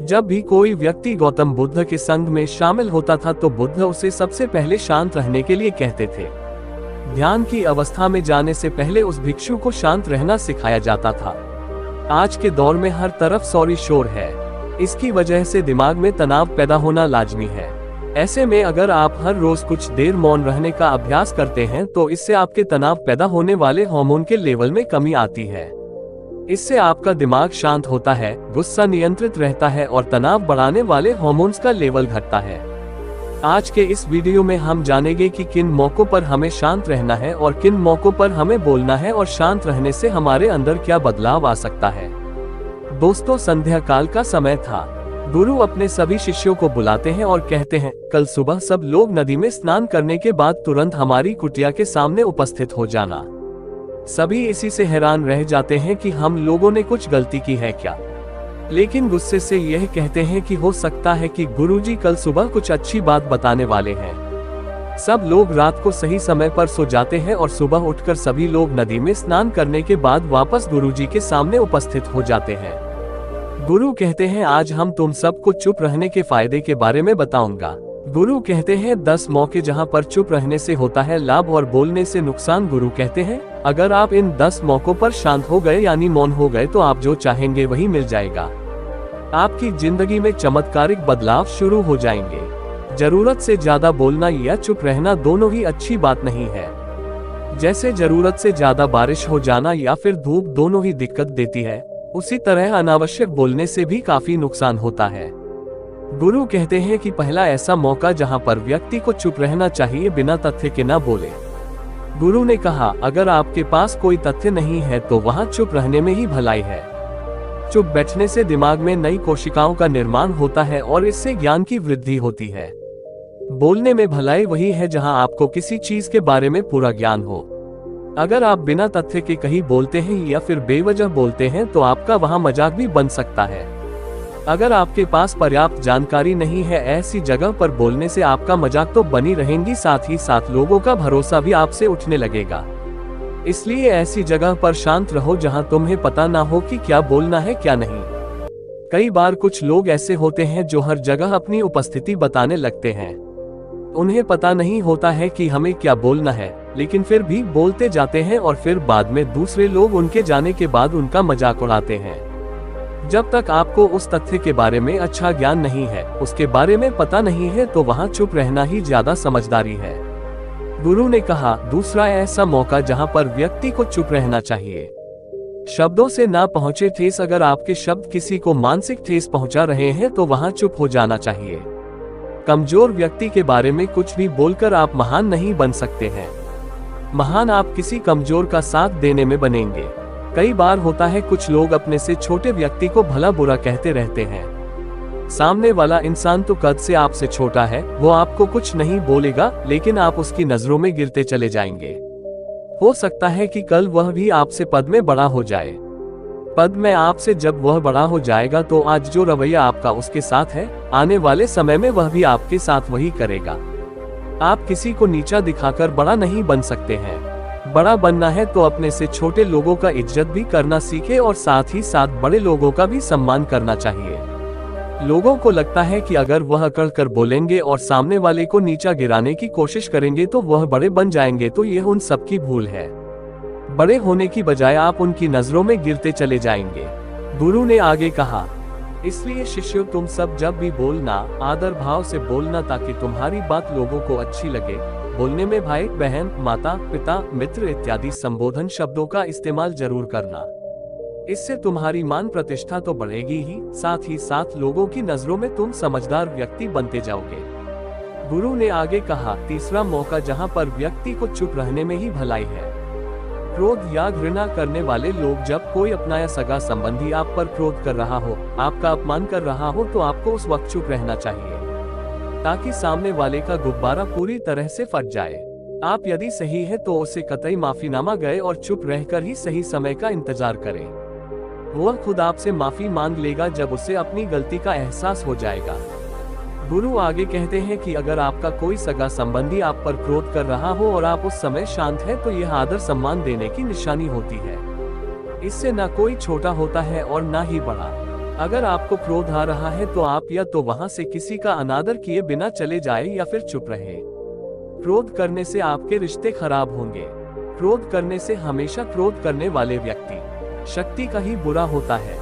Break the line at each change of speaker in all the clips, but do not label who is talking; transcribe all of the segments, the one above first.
जब भी कोई व्यक्ति गौतम बुद्ध के संग में शामिल होता था तो बुद्ध उसे सबसे पहले शांत रहने के लिए कहते थे। ध्यान की अवस्था में जाने से पहले उस भिक्षु को शांत रहना सिखाया जाता था। आज के दौर में हर तरफ शोर शोर है। इसकी वजह से दिमाग में तनाव पैदा होना लाजमी है। ऐसे में अगर आप हर रोज कुछ देर मौन रहने का अभ्यास करते हैं तो इससे आपके तनाव पैदा होने वाले हार्मोन के लेवल में कमी आती है। इससे आपका दिमाग शांत होता है, गुस्सा नियंत्रित रहता है और तनाव बढ़ाने वाले हार्मोन्स का लेवल घटता है। आज के इस वीडियो में हम जानेंगे कि किन मौकों पर हमें शांत रहना है और किन मौकों पर हमें बोलना है और शांत रहने से हमारे अंदर क्या बदलाव आ सकता है। दोस्तों, संध्या काल का समय था। गुरु अपने सभी शिष्यों को बुलाते हैं और कहते हैं, कल सुबह सब लोग नदी में स्नान करने के बाद तुरंत हमारी कुटिया के सामने उपस्थित हो जाना। सभी इसी से हैरान रह जाते हैं कि हम लोगों ने कुछ गलती की है क्या, लेकिन गुस्से से यह कहते हैं कि हो सकता है कि गुरुजी कल सुबह कुछ अच्छी बात बताने वाले हैं। सब लोग रात को सही समय पर सो जाते हैं और सुबह उठकर सभी लोग नदी में स्नान करने के बाद वापस गुरुजी के सामने उपस्थित हो जाते हैं। गुरु कहते हैं, आज हम तुम सबको चुप रहने के फायदे के बारे में बताऊंगा। गुरु कहते हैं 10 मौके जहां पर चुप रहने से होता है लाभ और बोलने से नुकसान। गुरु कहते हैं, अगर आप इन 10 मौकों पर शांत हो गए यानी मौन हो गए तो आप जो चाहेंगे वही मिल जाएगा। आपकी जिंदगी में चमत्कारिक बदलाव शुरू हो जाएंगे। जरूरत से ज्यादा बोलना या चुप रहना दोनों ही अच्छी बात नहीं है। जैसे जरूरत से ज्यादा बारिश हो जाना या फिर धूप दोनों ही दिक्कत देती है, उसी तरह अनावश्यक बोलने से भी काफी नुकसान होता है। गुरु कहते हैं कि पहला ऐसा मौका जहां पर व्यक्ति को चुप रहना चाहिए, बिना तथ्य के ना बोले। गुरु ने कहा, अगर आपके पास कोई तथ्य नहीं है तो वहां चुप रहने में ही भलाई है। चुप बैठने से दिमाग में नई कोशिकाओं का निर्माण होता है और इससे ज्ञान की वृद्धि होती है। बोलने में भलाई वही है जहां आपको किसी चीज के बारे में पूरा ज्ञान हो। अगर आप बिना तथ्य के कहीं बोलते हैं या फिर बेवजह बोलते हैं तो आपका वहां मजाक भी बन सकता है। अगर आपके पास पर्याप्त जानकारी नहीं है, ऐसी जगह पर बोलने से आपका मजाक तो बनी रहेंगी, साथ ही साथ लोगों का भरोसा भी आपसे उठने लगेगा। इसलिए ऐसी जगह पर शांत रहो जहां तुम्हें पता ना हो कि क्या बोलना है क्या नहीं। कई बार कुछ लोग ऐसे होते हैं जो हर जगह अपनी उपस्थिति बताने लगते हैं। उन्हें पता नहीं होता है कि हमें क्या बोलना है, लेकिन फिर भी बोलते जाते हैं और फिर बाद में दूसरे लोग उनके जाने के बाद उनका मजाक उड़ाते हैं। जब तक आपको उस तथ्य के बारे में अच्छा ज्ञान नहीं है, उसके बारे में पता नहीं है, तो वहां चुप रहना ही ज्यादा समझदारी है। गुरु ने कहा, दूसरा ऐसा मौका जहां पर व्यक्ति को चुप रहना चाहिए। शब्दों से ना पहुंचे ठेस। अगर आपके शब्द किसी को मानसिक ठेस पहुंचा रहे हैं तो वहां चुप हो जाना चाहिए। कमजोर व्यक्ति के बारे में कुछ भी बोलकर आप महान नहीं बन सकते हैं। महान आप किसी कमजोर का साथ देने में बनेंगे। कई बार होता है कुछ लोग अपने से छोटे व्यक्ति को भला बुरा कहते रहते हैं। सामने वाला इंसान तो कद से आपसे छोटा है, वो आपको कुछ नहीं बोलेगा, लेकिन आप उसकी नजरों में गिरते चले जाएंगे। हो सकता है कि कल वह भी आपसे पद में बड़ा हो जाए। पद में आपसे जब वह बड़ा हो जाएगा तो आज जो रवैया आपका उसके साथ है, आने वाले समय में वह भी आपके साथ वही करेगा। आप किसी को नीचा दिखाकर बड़ा नहीं बन सकते हैं। बड़ा बनना है तो अपने से छोटे लोगों का इज्जत भी करना सीखे और साथ ही साथ बड़े लोगों का भी सम्मान करना चाहिए। लोगों को लगता है कि अगर वह अकड़ कर बोलेंगे और सामने वाले को नीचा गिराने की कोशिश करेंगे तो वह बड़े बन जाएंगे, तो यह उन सबकी भूल है। बड़े होने की बजाय आप उनकी नजरों में गिरते चले जाएंगे। गुरु ने आगे कहा, इसलिए शिष्यों, तुम सब जब भी बोलना, आदर भाव से बोलना ताकि तुम्हारी बात लोगों को अच्छी लगे। बोलने में भाई बहन, माता पिता, मित्र इत्यादि संबोधन शब्दों का इस्तेमाल जरूर करना। इससे तुम्हारी मान प्रतिष्ठा तो बढ़ेगी ही, साथ ही साथ लोगों की नजरों में तुम समझदार व्यक्ति बनते जाओगे। गुरु ने आगे कहा, तीसरा मौका जहां पर व्यक्ति को चुप रहने में ही भलाई है। क्रोध या घृणा करने वाले लोग, जब कोई अपना या सगा संबंधी आप पर क्रोध कर रहा हो, आपका अपमान कर रहा हो, तो आपको उस वक्त चुप रहना चाहिए ताकि सामने वाले का गुब्बारा पूरी तरह से फट जाए। आप यदि सही है तो उसे कतई माफीनामा गए और चुप रहकर ही सही समय का इंतजार करें। वह खुद आपसे माफी मांग लेगा जब उसे अपनी गलती का एहसास हो जाएगा। गुरु आगे कहते हैं कि अगर आपका कोई सगा संबंधी आप पर क्रोध कर रहा हो और आप उस समय शांत हैं, तो यह आदर सम्मान देने की निशानी होती है। इससे न कोई छोटा होता है और न ही बड़ा। अगर आपको क्रोध आ रहा है तो आप या तो वहां से किसी का अनादर किए बिना चले जाए या फिर चुप रहे। क्रोध करने से आपके रिश्ते खराब होंगे। क्रोध करने से हमेशा क्रोध करने वाले व्यक्ति शक्ति का ही बुरा होता है।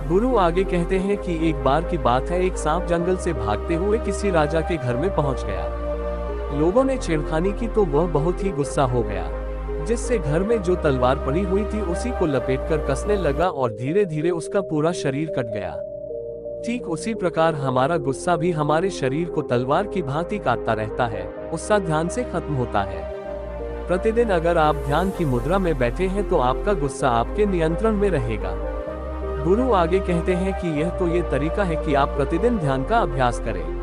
गुरु आगे कहते हैं कि एक बार की बात है, एक सांप जंगल से भागते हुए किसी राजा के घर में पहुंच गया। लोगों ने छेड़खानी की तो वह बहुत ही गुस्सा हो गया, जिससे घर में जो तलवार पड़ी हुई थी उसी को लपेटकर कसने लगा और धीरे धीरे उसका पूरा शरीर कट गया। ठीक उसी प्रकार हमारा गुस्सा भी हमारे शरीर को तलवार की भांति काटता रहता है, गुस्सा ध्यान से खत्म होता है। प्रतिदिन अगर आप ध्यान की मुद्रा में बैठे हैं तो आपका गुस्सा आपके नियंत्रण में रहेगा। गुरु आगे कहते हैं कि यह तो ये तरीका है कि आप प्रतिदिन ध्यान का अभ्यास करें।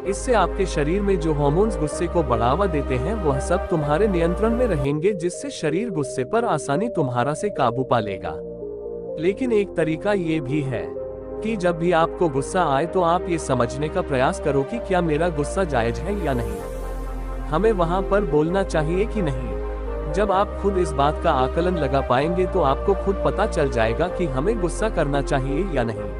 इससे आपके शरीर में जो हार्मोन्स गुस्से को बढ़ावा देते हैं वह सब तुम्हारे नियंत्रण में रहेंगे, जिससे शरीर गुस्से पर आसानी तुम्हारा से काबू पा लेगा। लेकिन एक तरीका ये भी है कि जब भी आपको गुस्सा आए तो आप ये समझने का प्रयास करो कि क्या मेरा गुस्सा जायज है या नहीं, हमें वहां पर बोलना चाहिए कि नहीं। जब आप खुद इस बात का आकलन लगा पाएंगे तो आपको खुद पता चल जाएगा कि हमें गुस्सा करना चाहिए या नहीं।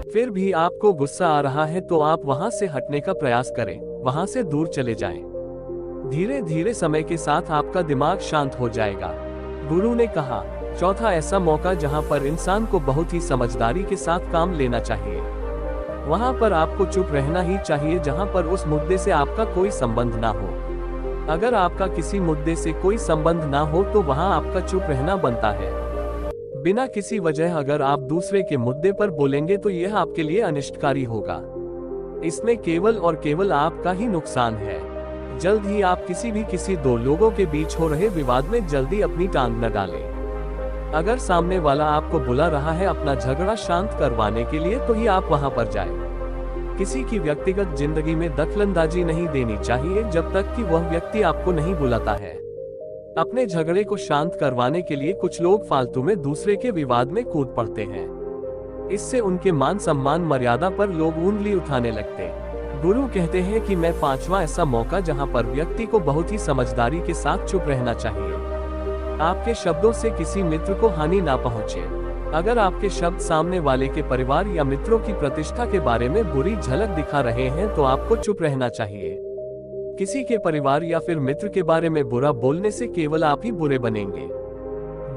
फिर भी आपको गुस्सा आ रहा है तो आप वहां से हटने का प्रयास करें, वहां से दूर चले जाएं। धीरे धीरे समय के साथ आपका दिमाग शांत हो जाएगा। गुरु ने कहा, चौथा ऐसा मौका जहां पर इंसान को बहुत ही समझदारी के साथ काम लेना चाहिए। वहां पर आपको चुप रहना ही चाहिए जहां पर उस मुद्दे से आपका कोई संबंध ना हो। अगर आपका किसी मुद्दे से कोई संबंध ना हो तो वहां आपका चुप रहना बनता है। बिना किसी वजह अगर आप दूसरे के मुद्दे पर बोलेंगे तो यह आपके लिए अनिष्टकारी होगा। इसमें केवल और केवल आपका ही नुकसान है। जल्द ही आप किसी दो लोगों के बीच हो रहे विवाद में जल्दी अपनी टांग न डालें। अगर सामने वाला आपको बुला रहा है अपना झगड़ा शांत करवाने के लिए तो ही आप वहां पर जाएं। किसी की व्यक्तिगत जिंदगी में दखलंदाजी नहीं देनी चाहिए जब तक कि वह व्यक्ति आपको नहीं बुलाता है। अपने झगड़े को शांत करवाने के लिए कुछ लोग फालतू में दूसरे के विवाद में कूद पड़ते हैं। इससे उनके मान सम्मान मर्यादा पर लोग उंगली उठाने लगते। गुरु कहते हैं कि मैं पांचवा ऐसा मौका जहां पर व्यक्ति को बहुत ही समझदारी के साथ चुप रहना चाहिए। आपके शब्दों से किसी मित्र को हानि ना पहुंचे। अगर आपके शब्द सामने वाले के परिवार या मित्रों की प्रतिष्ठा के बारे में बुरी झलक दिखा रहे हैं तो आपको चुप रहना चाहिए। किसी के परिवार या फिर मित्र के बारे में बुरा बोलने से केवल आप ही बुरे बनेंगे।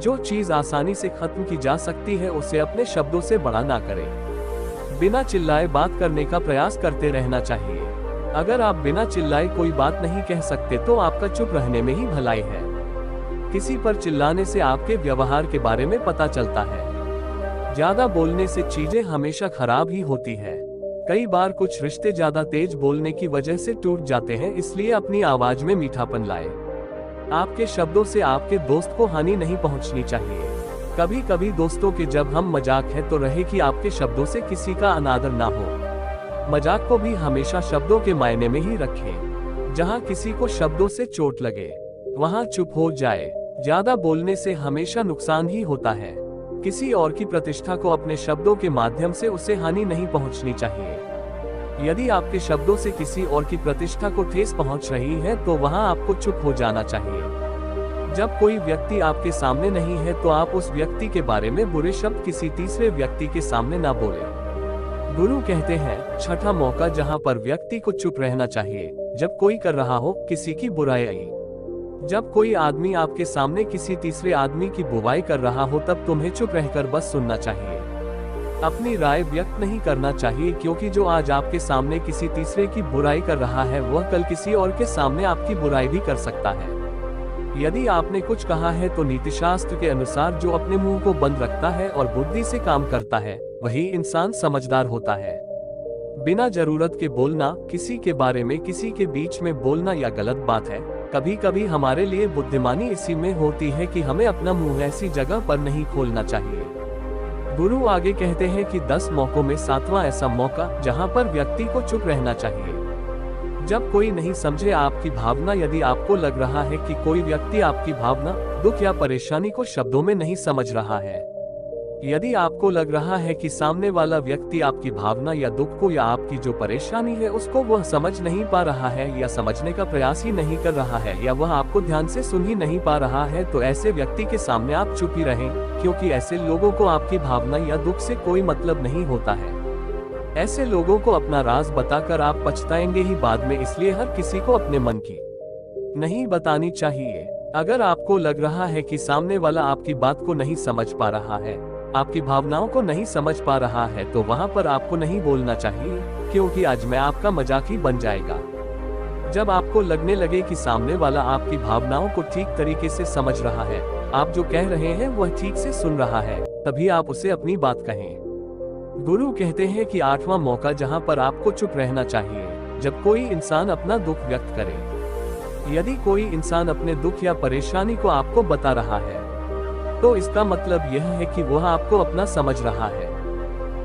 जो चीज आसानी से खत्म की जा सकती है उसे अपने शब्दों से बड़ा ना करें। बिना चिल्लाए बात करने का प्रयास करते रहना चाहिए। अगर आप बिना चिल्लाए कोई बात नहीं कह सकते तो आपका चुप रहने में ही भलाई है। किसी पर चिल्लाने से आपके व्यवहार के बारे में पता चलता है। ज्यादा बोलने से चीजें हमेशा खराब ही होती है। कई बार कुछ रिश्ते ज्यादा तेज बोलने की वजह से टूट जाते हैं, इसलिए अपनी आवाज में मीठापन लाए। आपके शब्दों से आपके दोस्त को हानि नहीं पहुंचनी चाहिए। कभी कभी दोस्तों के जब हम मजाक है तो रहे कि आपके शब्दों से किसी का अनादर ना हो। मजाक को भी हमेशा शब्दों के मायने में ही रखें। जहां किसी को शब्दों से चोट लगे वहां चुप हो जाए। ज्यादा बोलने से हमेशा नुकसान ही होता है। किसी और की प्रतिष्ठा को अपने शब्दों के माध्यम से उसे हानि नहीं पहुंचनी चाहिए। यदि आपके शब्दों से किसी और की प्रतिष्ठा को ठेस पहुंच रही है तो वहां आपको चुप हो जाना चाहिए। जब कोई व्यक्ति आपके सामने नहीं है तो आप उस व्यक्ति के बारे में बुरे शब्द किसी तीसरे व्यक्ति के सामने ना बोले। गुरु कहते हैं, छठा मौका जहां पर व्यक्ति को चुप रहना चाहिए, जब कोई कर रहा हो किसी की बुराई। जब कोई आदमी आपके सामने किसी तीसरे आदमी की बुराई कर रहा हो तब तुम्हें चुप रहकर बस सुनना चाहिए। अपनी राय व्यक्त नहीं करना चाहिए, क्योंकि जो आज आपके सामने किसी तीसरे की बुराई कर रहा है वह कल किसी और के सामने आपकी बुराई भी कर सकता है। यदि आपने कुछ कहा है तो नीतिशास्त्र के अनुसार जो अपने मुंह को बंद रखता है और बुद्धि से काम करता है वही इंसान समझदार होता है। बिना जरूरत के बोलना, किसी के बारे में किसी के बीच में बोलना या गलत बात है। कभी कभी हमारे लिए बुद्धिमानी इसी में होती है कि हमें अपना मुंह ऐसी जगह पर नहीं खोलना चाहिए। गुरु आगे कहते हैं कि 10 मौकों में 7वां ऐसा मौका जहां पर व्यक्ति को चुप रहना चाहिए। जब कोई नहीं समझे आपकी भावना, यदि आपको लग रहा है कि कोई व्यक्ति आपकी भावना, दुख या परेशानी को शब्दों में नहीं समझ रहा है यदि आपको लग रहा है कि सामने वाला व्यक्ति आपकी भावना या दुख को या आपकी जो परेशानी है उसको वह समझ नहीं पा रहा है या समझने का प्रयास ही नहीं कर रहा है या वह आपको ध्यान से सुन ही नहीं पा रहा है, तो ऐसे व्यक्ति के सामने आप चुप ही रहें, क्योंकि ऐसे लोगों को आपकी भावना या दुख से कोई मतलब नहीं होता है। ऐसे लोगों को अपना राज बताकर आप पछताएंगे ही बाद में, इसलिए हर किसी को अपने मन की नहीं बतानी चाहिए। अगर आपको लग रहा है कि सामने वाला आपकी बात को नहीं समझ पा रहा है, आपकी भावनाओं को नहीं समझ पा रहा है, तो वहां पर आपको नहीं बोलना चाहिए, क्योंकि आज मैं आपका मजाक ही बन जाएगा। जब आपको लगने लगे कि सामने वाला आपकी भावनाओं को ठीक तरीके से समझ रहा है, आप जो कह रहे हैं वह ठीक से सुन रहा है, तभी आप उसे अपनी बात कहें। गुरु कहते हैं कि 8वां मौका जहां पर आपको चुप रहना चाहिए, जब कोई इंसान अपना दुख व्यक्त करे। यदि कोई इंसान अपने दुख या परेशानी को आपको बता रहा है, तो इसका मतलब यह है कि वह आपको अपना समझ रहा है।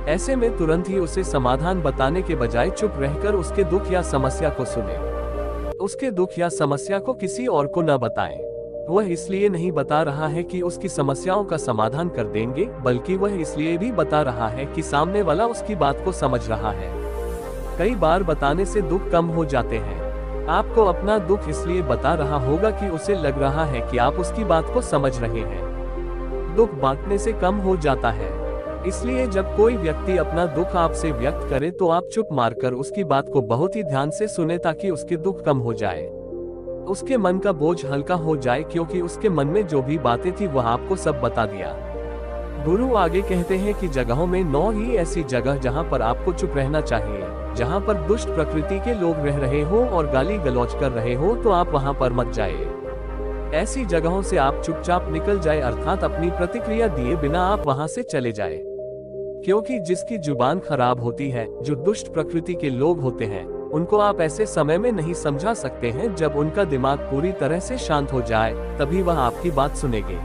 ऐसे में तुरंत ही उसे समाधान बताने के बजाय चुप रहकर उसके दुख या समस्या को सुने। उसके दुख या समस्या को किसी और को न बताएं। वह इसलिए नहीं बता रहा है कि उसकी समस्याओं का समाधान कर देंगे, बल्कि वह इसलिए भी बता रहा है कि सामने वाला उसकी बात को समझ रहा है। कई बार बताने से दुख कम हो जाते हैं। आपको अपना दुख इसलिए बता रहा होगा कि उसे लग रहा है कि आप उसकी बात को समझ रहे हैं। दुख बांटने से कम हो जाता है। इसलिए जब कोई व्यक्ति अपना दुख आपसे व्यक्त करे तो आप चुप मारकर उसकी बात को बहुत ही ध्यान से सुने, ताकि उसके दुख कम हो जाए, उसके मन का बोझ हल्का हो जाए, क्योंकि उसके मन में जो भी बातें थी वह आपको सब बता दिया। गुरु आगे कहते हैं कि जगहों में 9 ही ऐसी जगह जहां पर आपको चुप रहना चाहिए, जहां पर दुष्ट प्रकृति के लोग रह रहे हो और गाली गलौज कर रहे हो, तो आप वहां पर मत जाइए। ऐसी जगहों से आप चुपचाप निकल जाए, अर्थात अपनी प्रतिक्रिया दिए बिना आप वहां से चले जाए। क्योंकि जिसकी जुबान खराब होती है, जो दुष्ट प्रकृति के लोग होते हैं, उनको आप ऐसे समय में नहीं समझा सकते हैं जब उनका दिमाग पूरी तरह से शांत हो जाए, तभी वह आपकी बात सुनेंगे।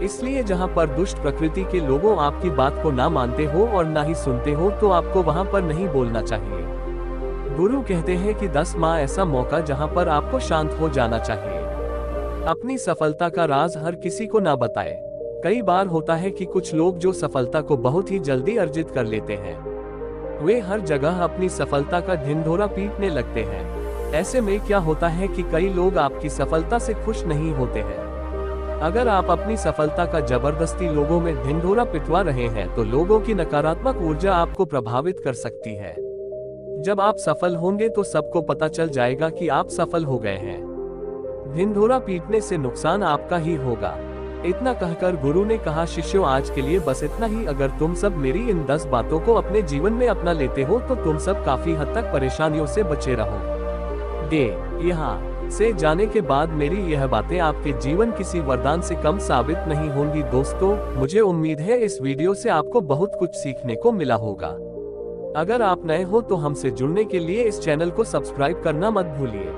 इसलिए जहां पर दुष्ट प्रकृति के लोगों आपकी बात को ना मानते हो और ना ही सुनते हो, तो आपको वहां पर नहीं बोलना चाहिए। गुरु कहते हैं कि 10 माह ऐसा मौका जहां पर आपको शांत हो जाना चाहिए। अपनी सफलता का राज हर किसी को ना बताए। कई बार होता है कि कुछ लोग जो सफलता को बहुत ही जल्दी अर्जित कर लेते हैं, वे हर जगह अपनी सफलता का ढिंढोरा पीटने लगते हैं। ऐसे में क्या होता है कि कई लोग आपकी सफलता से खुश नहीं होते हैं। अगर आप अपनी सफलता का जबरदस्ती लोगों में ढिंढोरा पिटवा रहे हैं, तो लोगों की नकारात्मक ऊर्जा आपको प्रभावित कर सकती है। जब आप सफल होंगे तो सबको पता चल जाएगा कि आप सफल हो गए हैं। ढिंढोरा पीटने से नुकसान आपका ही होगा। इतना कहकर गुरु ने कहा, शिष्यों आज के लिए बस इतना ही। अगर तुम सब मेरी इन 10 बातों को अपने जीवन में अपना लेते हो तो तुम सब काफी हद तक परेशानियों से बचे रहोगे। यहाँ से जाने के बाद मेरी यह बातें आपके जीवन किसी वरदान से कम साबित नहीं होंगी। दोस्तों, मुझे उम्मीद है इस वीडियो से आपको बहुत कुछ सीखने को मिला होगा। अगर आप नए हो तो हमसे जुड़ने के लिए इस चैनल को सब्सक्राइब करना मत भूलिए।